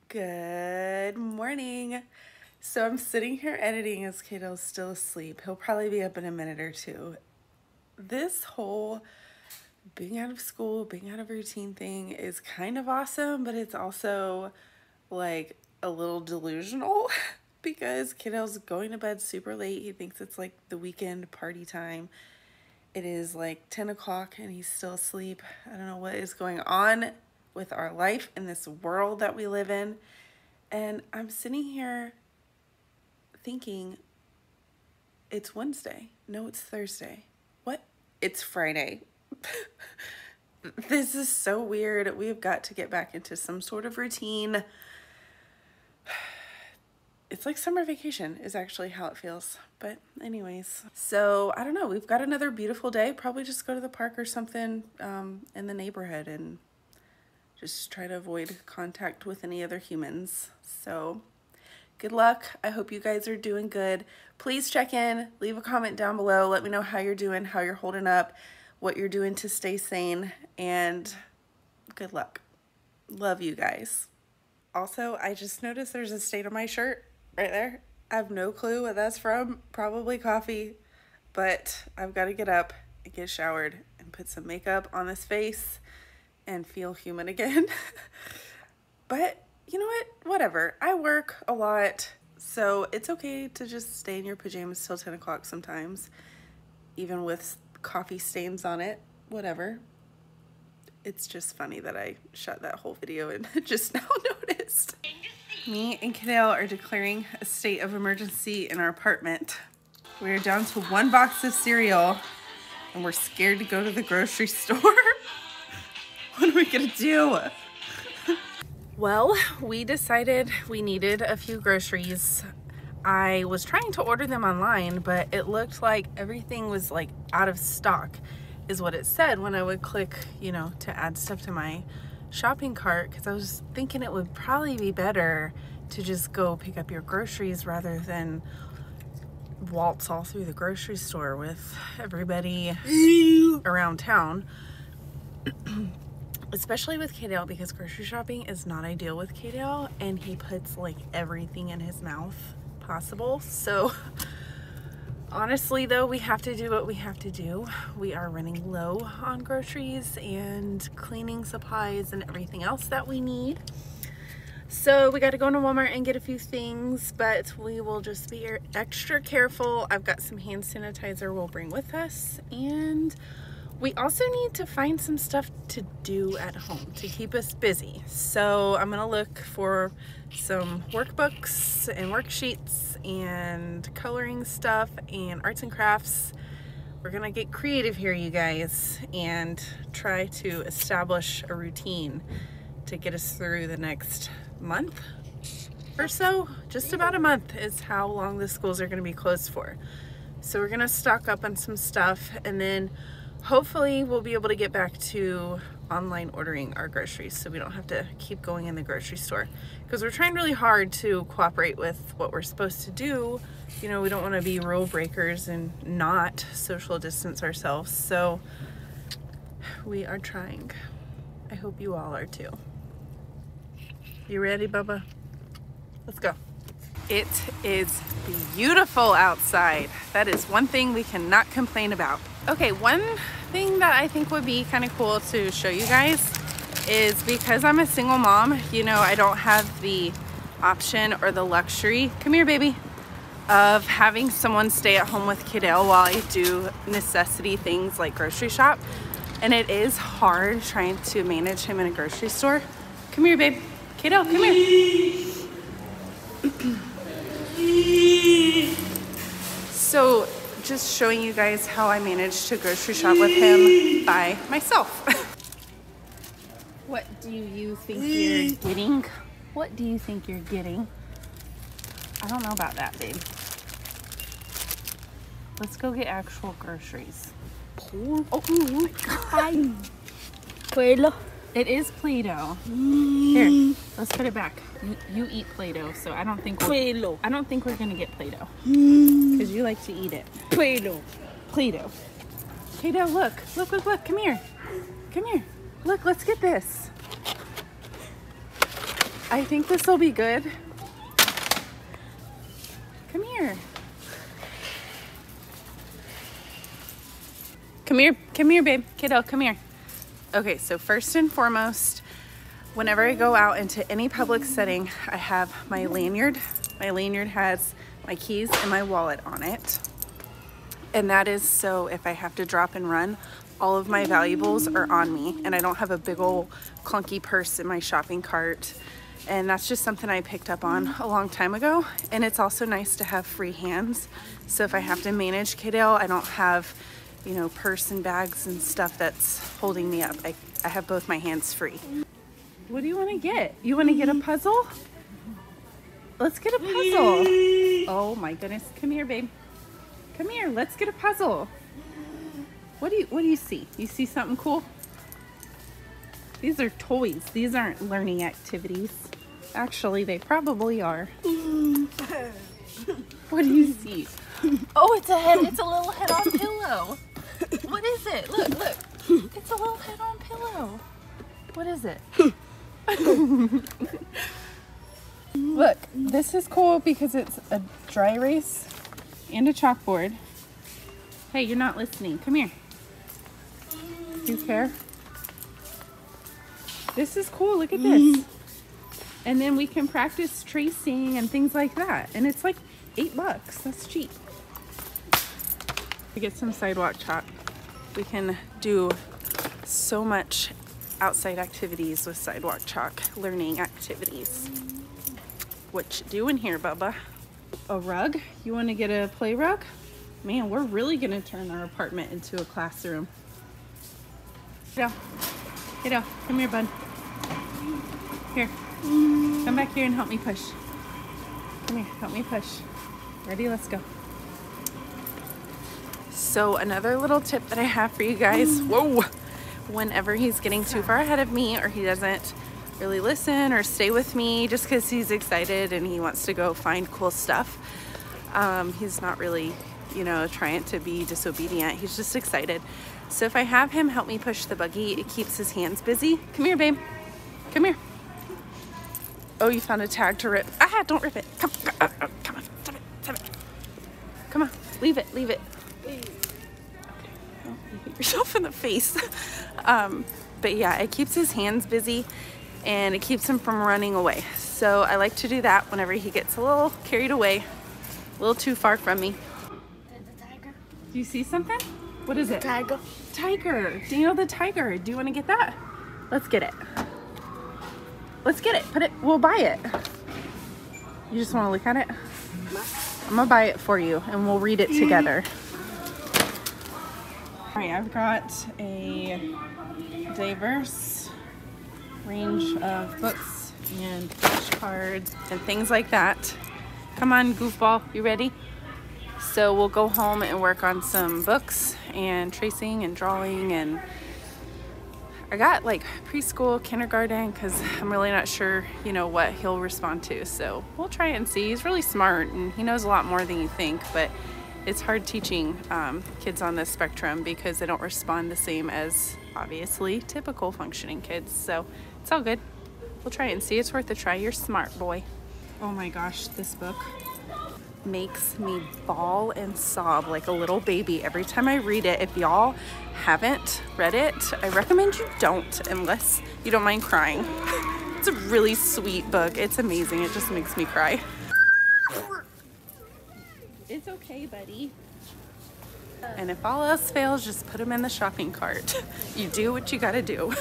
Good morning. So I'm sitting here editing as Kaidale's still asleep. He'll probably be up in a minute or two. This whole being out of school, being out of routine thing is kind of awesome, but it's also like a little delusional because Kaidale's going to bed super late. He thinks it's like the weekend party time. It is like 10 o'clock and he's still asleep. I don't know what is going on with our life in this world that we live in. And I'm sitting here thinking, it's Wednesday. No, it's Thursday. What? It's Friday. This is so weird. We've got to get back into some sort of routine. It's like summer vacation is actually how it feels. But anyways, so I don't know. We've got another beautiful day. Probably just go to the park or something in the neighborhood and just try to avoid contact with any other humans. So good luck. I hope you guys are doing good. Please check in, leave a comment down below. Let me know how you're doing, how you're holding up, what you're doing to stay sane, and good luck. Love you guys. Also, I just noticed there's a stain on my shirt right there. I have no clue what that's from. Probably coffee, but I've got to get up and get showered and put some makeup on this face and feel human again. But you know what? Whatever. I work a lot, so it's okay to just stay in your pajamas till 10 o'clock sometimes, even with coffee stains on it. Whatever. It's just funny that I shot that whole video and just now noticed. Me and Kaidale are declaring a state of emergency in our apartment. We're down to one box of cereal and we're scared to go to the grocery store. What are we gonna do? Well, we decided we needed a few groceries. I was trying to order them online, but it looked like everything was like out of stock is what it said when I would click, you know, to add stuff to my shopping cart, because I was thinking it would probably be better to just go pick up your groceries rather than waltz all through the grocery store with everybody around town. Especially with Kaidale, because grocery shopping is not ideal with Kaidale and he puts like everything in his mouth possible. So honestly though, we have to do what we have to do. We are running low on groceries and cleaning supplies and everything else that we need. So we got to go into Walmart and get a few things, but we will just be extra careful. I've got some hand sanitizer we'll bring with us, and we also need to find some stuff to do at home to keep us busy. So I'm gonna look for some workbooks and worksheets and coloring stuff and arts and crafts. We're gonna get creative here, you guys, and try to establish a routine to get us through the next month or so. Just about a month is how long the schools are gonna be closed for. So we're gonna stock up on some stuff, and then hopefully we'll be able to get back to online ordering our groceries so we don't have to keep going in the grocery store, because we're trying really hard to cooperate with what we're supposed to do. You know, we don't want to be rule breakers and not social distance ourselves, so we are trying. I hope you all are too. You ready, Bubba? Let's go. It is beautiful outside. That is one thing we cannot complain about. Okay, one thing that I think would be kind of cool to show you guys is, because I'm a single mom, you know, I don't have the option or the luxury, come here baby, of having someone stay at home with Kaidale while I do necessity things like grocery shop. And it is hard trying to manage him in a grocery store. Come here, babe. Kaidale, come here. So just showing you guys how I managed to grocery shop with him by myself. What do you think you're getting? What do you think you're getting? I don't know about that, babe. Let's go get actual groceries. Oh my God. Play-Doh. It is Play-Doh. Here, let's put it back. You eat Play-Doh, so I don't think we're gonna get Play-Doh because you like to eat it. Play-Doh. Play-Doh. Kaidale, look, come here. Come here. Look, let's get this. I think this will be good. Come here. Come here, babe. Kiddo, come here. Okay, so first and foremost, whenever I go out into any public setting, I have my lanyard. My lanyard has my keys and my wallet on it. And that is so if I have to drop and run, all of my valuables are on me and I don't have a big old clunky purse in my shopping cart. And that's just something I picked up on a long time ago. And it's also nice to have free hands. So if I have to manage Kaidale, I don't have, you know, purse and bags and stuff that's holding me up. I have both my hands free. What do you want to get? You want to get a puzzle? Let's get a puzzle. Oh my goodness. Come here, babe. Come here. Let's get a puzzle. What do you see? You see something cool? These are toys. These aren't learning activities. Actually, they probably are. What do you see? Oh, it's a head. It's a little head on pillow. What is it? Look, look. It's a little head on pillow. What is it? Look, this is cool because it's a dry erase and a chalkboard. Hey, you're not listening. Come here. Do you care? This is cool. Look at this. And then we can practice tracing and things like that. And it's like $8. That's cheap. We get some sidewalk chalk. We can do so much outside activities with sidewalk chalk, learning activities. What you doing here, Bubba? A rug? You want to get a play rug? Man, we're really going to turn our apartment into a classroom. Kiddo, kiddo, come here, bud. Here, come back here and help me push. Come here, help me push. Ready? Let's go. So another little tip that I have for you guys, whoa, whenever he's getting too far ahead of me or he doesn't really listen or stay with me just because he's excited and he wants to go find cool stuff, he's not really, you know, trying to be disobedient. He's just excited. So if I have him help me push the buggy, it keeps his hands busy. Come here, babe. Come here. Oh, you found a tag to rip. Ah, don't rip it. Come on, come on, stop it. Come on, leave it, leave it. Okay, oh, you hit yourself in the face. But yeah, it keeps his hands busy and it keeps him from running away. So I like to do that whenever he gets a little carried away, a little too far from me. Do you see something? What is it? Tiger. Tiger. Daniel the tiger. Do you want to get that? Let's get it. Let's get it. Put it. We'll buy it. You just want to look at it? I'm going to buy it for you and we'll read it together. All right, I've got a diverse range of books and flashcards and things like that. Come on, goofball. You ready? So we'll go home and work on some books and tracing and drawing, and I got like preschool, kindergarten, because I'm really not sure, you know, what he'll respond to. So we'll try and see. He's really smart and he knows a lot more than you think, but it's hard teaching kids on this spectrum because they don't respond the same as obviously typical functioning kids. So it's all good. We'll try and see. It's worth a try. You're smart, boy. Oh my gosh, this book makes me bawl and sob like a little baby every time I read it. If y'all haven't read it, I recommend you don't, unless you don't mind crying. It's a really sweet book. It's amazing. It just makes me cry. It's okay, buddy. And if all else fails, just put him in the shopping cart. You do what you gotta do.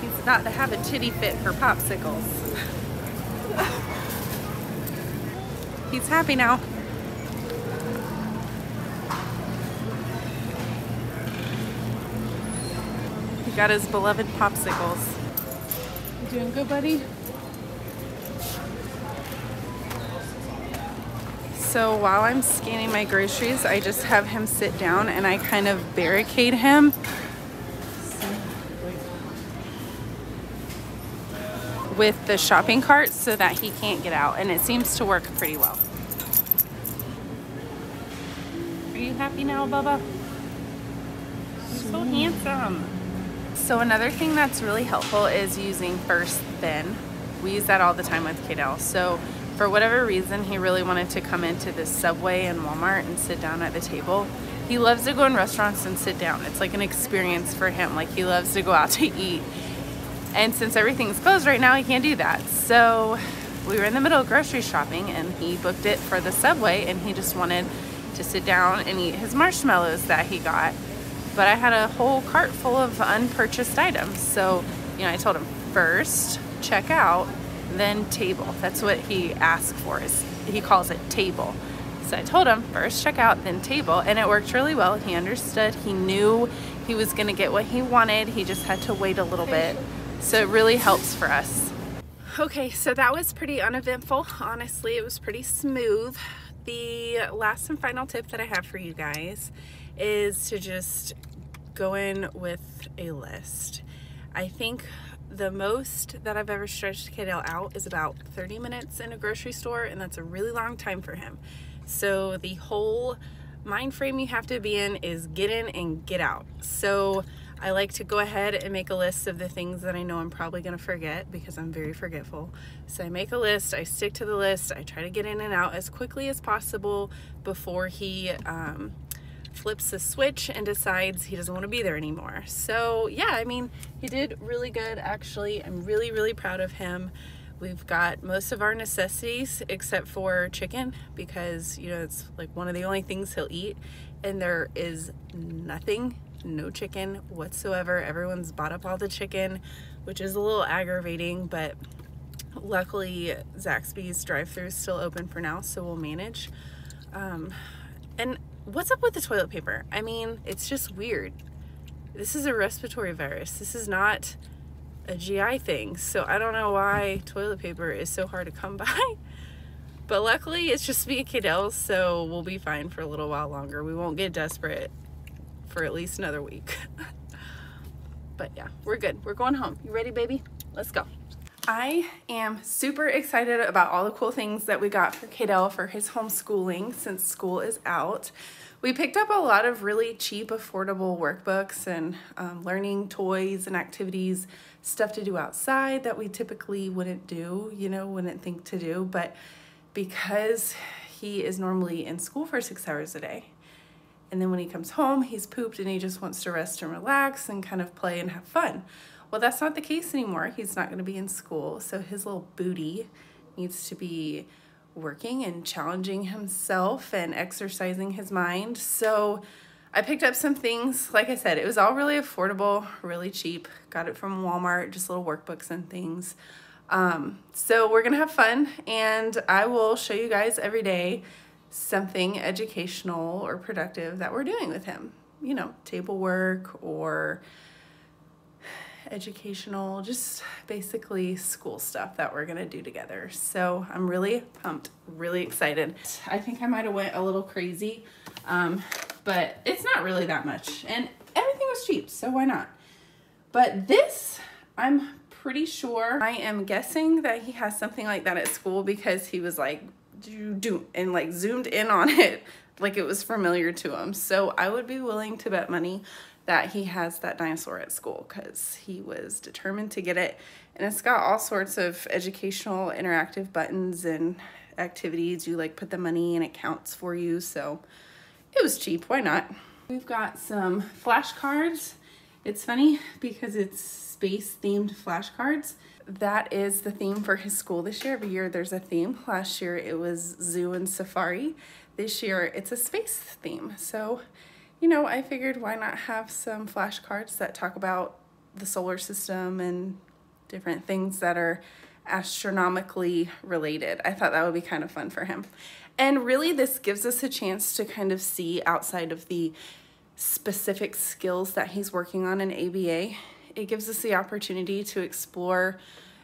He's about to have a titty fit for popsicles. He's happy now. He got his beloved popsicles. You doing good, buddy? So while I'm scanning my groceries, I just have him sit down and I kind of barricade him with the shopping cart so that he can't get out, and it seems to work pretty well. Are you happy now, Bubba? You're so handsome. So another thing that's really helpful is using first then. We use that all the time with Kaidale. So for whatever reason, he really wanted to come into this Subway and Walmart and sit down at the table. He loves to go in restaurants and sit down. It's like an experience for him. Like, he loves to go out to eat. And since everything's closed right now, he can't do that. So we were in the middle of grocery shopping and he booked it for the Subway, and he just wanted to sit down and eat his marshmallows that he got. But I had a whole cart full of unpurchased items. So, you know, I told him, first check out, then table. That's what he asked for, is he calls it table. So I told him, first check out, then table, and it worked really well. He understood. He knew he was gonna get what he wanted. He just had to wait a little bit. So it really helps for us. Okay, so that was pretty uneventful. Honestly, it was pretty smooth. The last and final tip that I have for you guys is to just go in with a list. I think the most that I've ever stretched Kaidale out is about 30 minutes in a grocery store, and that's a really long time for him. So the whole mind frame you have to be in is get in and get out. So I like to go ahead and make a list of the things that I know I'm probably gonna forget, because I'm very forgetful. So I make a list, I stick to the list, I try to get in and out as quickly as possible before he flips the switch and decides he doesn't want to be there anymore. So yeah, I mean, he did really good, actually. I'm really, really proud of him. We've got most of our necessities except for chicken, because, you know, it's like one of the only things he'll eat, and there is nothing, no chicken whatsoever. Everyone's bought up all the chicken, which is a little aggravating, but luckily Zaxby's drive-thru is still open for now, so we'll manage. And what's up with the toilet paper? I mean, it's just weird. This is a respiratory virus. This is not a GI thing. So I don't know why toilet paper is so hard to come by. But luckily it's just me and Kaidale, so we'll be fine for a little while longer. We won't get desperate for at least another week. But yeah, we're good. We're going home. You ready, baby? Let's go. I am super excited about all the cool things that we got for Kaidale for his homeschooling since school is out. We picked up a lot of really cheap, affordable workbooks and learning toys and activities, stuff to do outside that we typically wouldn't do, you know, wouldn't think to do. But because he is normally in school for 6 hours a day, and then when he comes home, he's pooped and he just wants to rest and relax and kind of play and have fun. Well, that's not the case anymore. He's not going to be in school, so his little booty needs to be working and challenging himself and exercising his mind. So I picked up some things. Like I said, it was all really affordable, really cheap. Got it from Walmart, just little workbooks and things. So we're gonna have fun, and I will show you guys every day something educational or productive that we're doing with him. You know, table work or educational, just basically school stuff that we're gonna do together. So I'm really pumped, really excited. I think I might have went a little crazy, but it's not really that much, and everything was cheap, so why not? But this, I'm pretty sure, I am guessing that he has something like that at school, because he was like, do, and like zoomed in on it like it was familiar to him. So I would be willing to bet money that he has that dinosaur at school, because he was determined to get it. And it's got all sorts of educational interactive buttons and activities. You like put the money and it counts for you. So it was cheap, why not? We've got some flashcards. It's funny because it's space themed flashcards. That is the theme for his school this year. Every year there's a theme. Last year it was zoo and safari. This year it's a space theme. So, you know, I figured why not have some flashcards that talk about the solar system and different things that are astronomically related. I thought that would be kind of fun for him. And really this gives us a chance to kind of see outside of the specific skills that he's working on in ABA. It gives us the opportunity to explore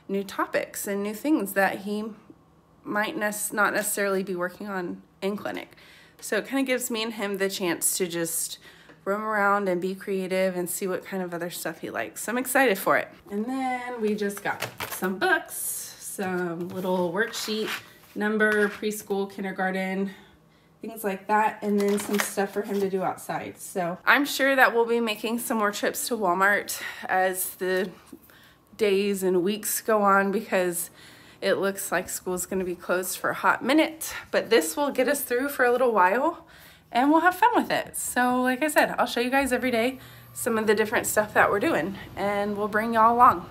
new topics and new things that he might not necessarily be working on in clinic. So it kind of gives me and him the chance to just roam around and be creative and see what kind of other stuff he likes. So I'm excited for it. And then we just got some books, some little worksheet, number, preschool, kindergarten, things like that, and then some stuff for him to do outside. So I'm sure that we'll be making some more trips to Walmart as the days and weeks go on because it looks like school's going to be closed for a hot minute, but this will get us through for a little while and we'll have fun with it. So like I said, I'll show you guys every day some of the different stuff that we're doing and we'll bring y'all along.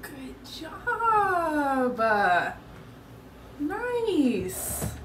Good job. Nice.